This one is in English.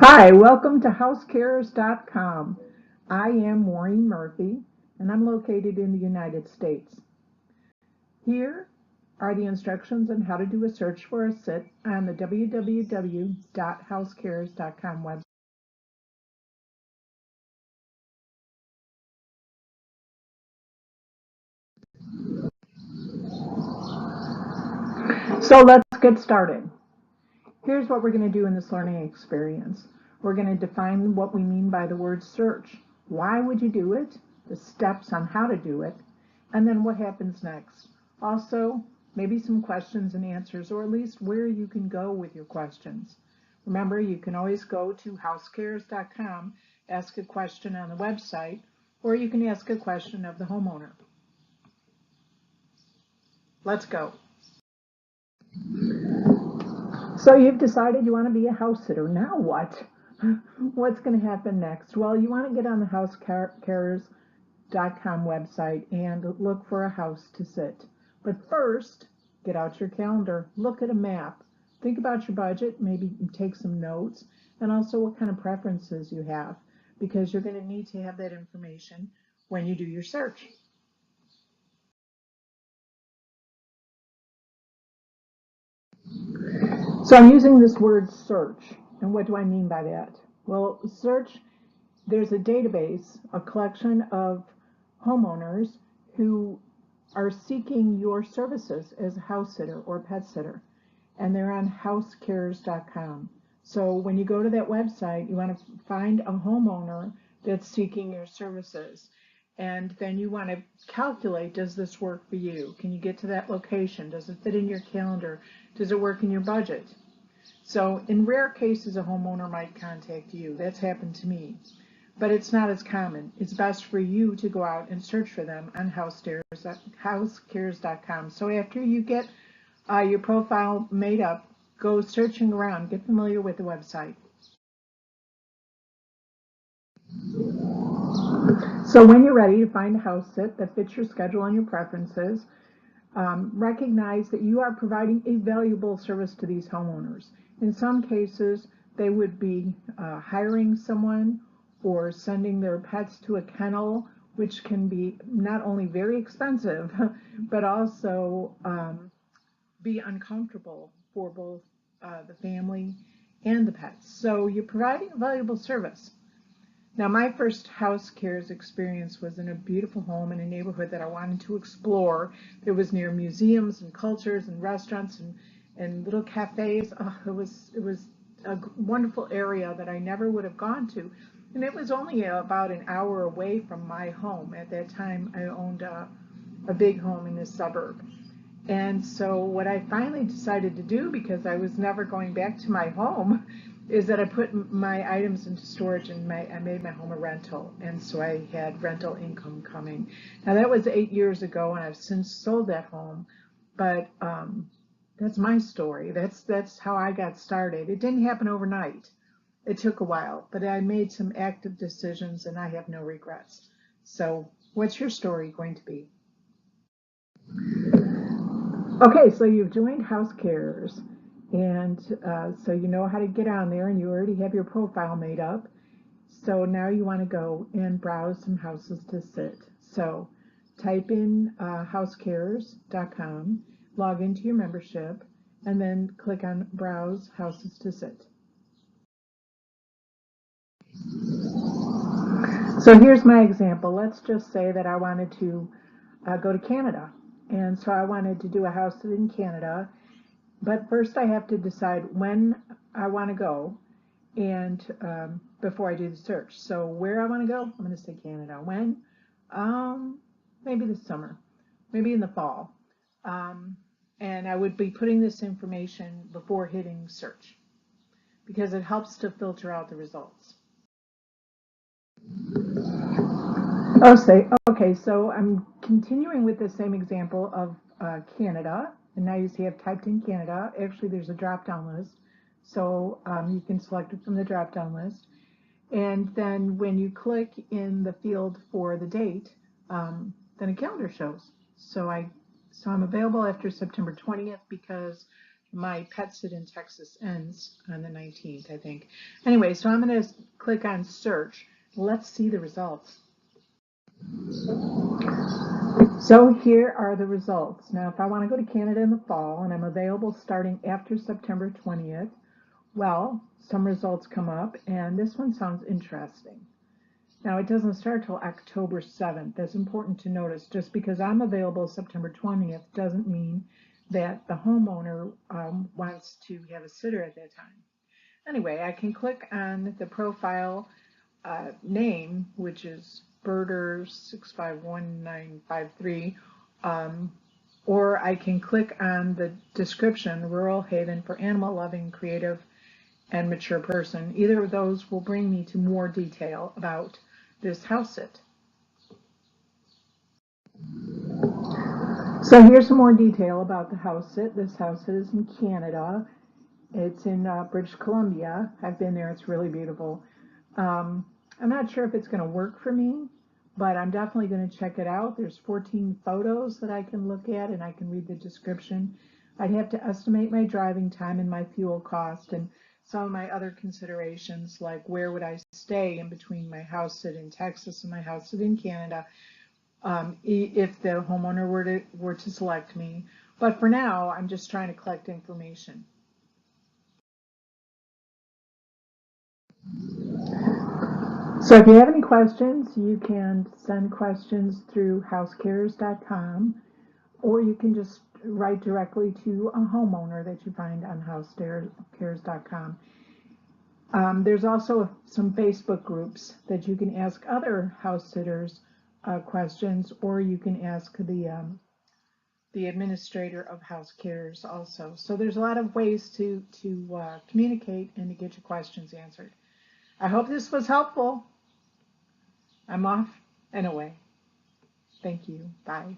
Hi, welcome to housecares.com. I am Maureen Murphy, and I'm located in the United States. Here are the instructions on how to do a search for a sit on the www.housecares.com website. So let's get started. Here's what we're going to do in this learning experience. We're going to define what we mean by the word search. Why would you do it? The steps on how to do it, and then what happens next. Also, maybe some questions and answers, or at least where you can go with your questions. Remember, you can always go to housecares.com, ask a question on the website, or you can ask a question of the homeowner. Let's go. So you've decided you want to be a house sitter. Now what? What's going to happen next? Well, you want to get on the housecares.com website and look for a house to sit. But first, get out your calendar, look at a map, think about your budget, maybe take some notes, and also what kind of preferences you have, because you're going to need to have that information when you do your search. So I'm using this word search, and what do I mean by that? Well, search, there's a database, a collection of homeowners who are seeking your services as a house sitter or pet sitter, and they're on housecares.com. So when you go to that website, you want to find a homeowner that's seeking your services. And then you want to calculate, does this work for you? Can you get to that location? Does it fit in your calendar? Does it work in your budget? So in rare cases, a homeowner might contact you. That's happened to me. But it's not as common. It's best for you to go out and search for them on housecares.com. So after you get your profile made up, go searching around, get familiar with the website. So when you're ready to find a house sit that fits your schedule and your preferences, recognize that you are providing a valuable service to these homeowners. In some cases, they would be hiring someone or sending their pets to a kennel, which can be not only very expensive, but also be uncomfortable for both the family and the pets. So you're providing a valuable service. Now, my first house cares experience was in a beautiful home in a neighborhood that I wanted to explore. It was near museums and cultures and restaurants and little cafes. Oh, it was a wonderful area that I never would have gone to. And it was only about an hour away from my home. At that time, I owned a big home in this suburb. And so what I finally decided to do, because I was never going back to my home, is that I put my items into storage and I made my home a rental. And so I had rental income coming. Now that was 8 years ago, and I've since sold that home. But that's my story. That's how I got started. It didn't happen overnight. It took a while, but I made some active decisions and I have no regrets. So what's your story going to be? Okay, so you've joined House Cares, and so you know how to get on there, and you already have your profile made up. So now you want to go and browse some houses to sit. So type in housecares.com, log into your membership, and then click on Browse Houses to Sit. So here's my example. Let's just say that I wanted to go to Canada. And so I wanted to do a house sit in Canada. But first I have to decide when I want to go and before I do the search. So where I want to go, I'm going to say Canada. When? Maybe this summer, maybe in the fall. And I would be putting this information before hitting search because it helps to filter out the results. Oh, okay, so I'm continuing with the same example of Canada, and now you see I've typed in Canada. Actually, there's a drop-down list, so you can select it from the drop-down list. And then when you click in the field for the date, then a calendar shows. So I'm available after September 20th because My pet sit in Texas ends on the 19th, I think. Anyway, so I'm going to click on search. Let's see the results. So here are the results. Now, if I want to go to Canada in the fall and I'm available starting after September 20th, well, some results come up, and this one sounds interesting. Now, it doesn't start till October 7th. That's important to notice. Just because I'm available September 20th doesn't mean that the homeowner wants to have a sitter at that time. Anyway, I can click on the profile name, which is Birders651953, or I can click on the description, Rural Haven for Animal Loving, Creative, and Mature Person. Either of those will bring me to more detail about this house sit. So here's some more detail about the house sit. This house sit is in Canada. It's in British Columbia. I've been there. It's really beautiful. I'm not sure if it's going to work for me, but I'm definitely going to check it out. There's 14 photos that I can look at, and I can read the description. I'd have to estimate my driving time and my fuel cost and some of my other considerations, like where would I stay in between my house sit in Texas and my house sit in Canada, if the homeowner were to select me. But for now, I'm just trying to collect information. So if you have any questions, you can send questions through housecares.com, or you can just write directly to a homeowner that you find on housecares.com. There's also some Facebook groups that you can ask other house sitters questions, or you can ask the administrator of House Cares also. So there's a lot of ways to communicate and to get your questions answered. I hope this was helpful. I'm off and away. Thank you. Bye.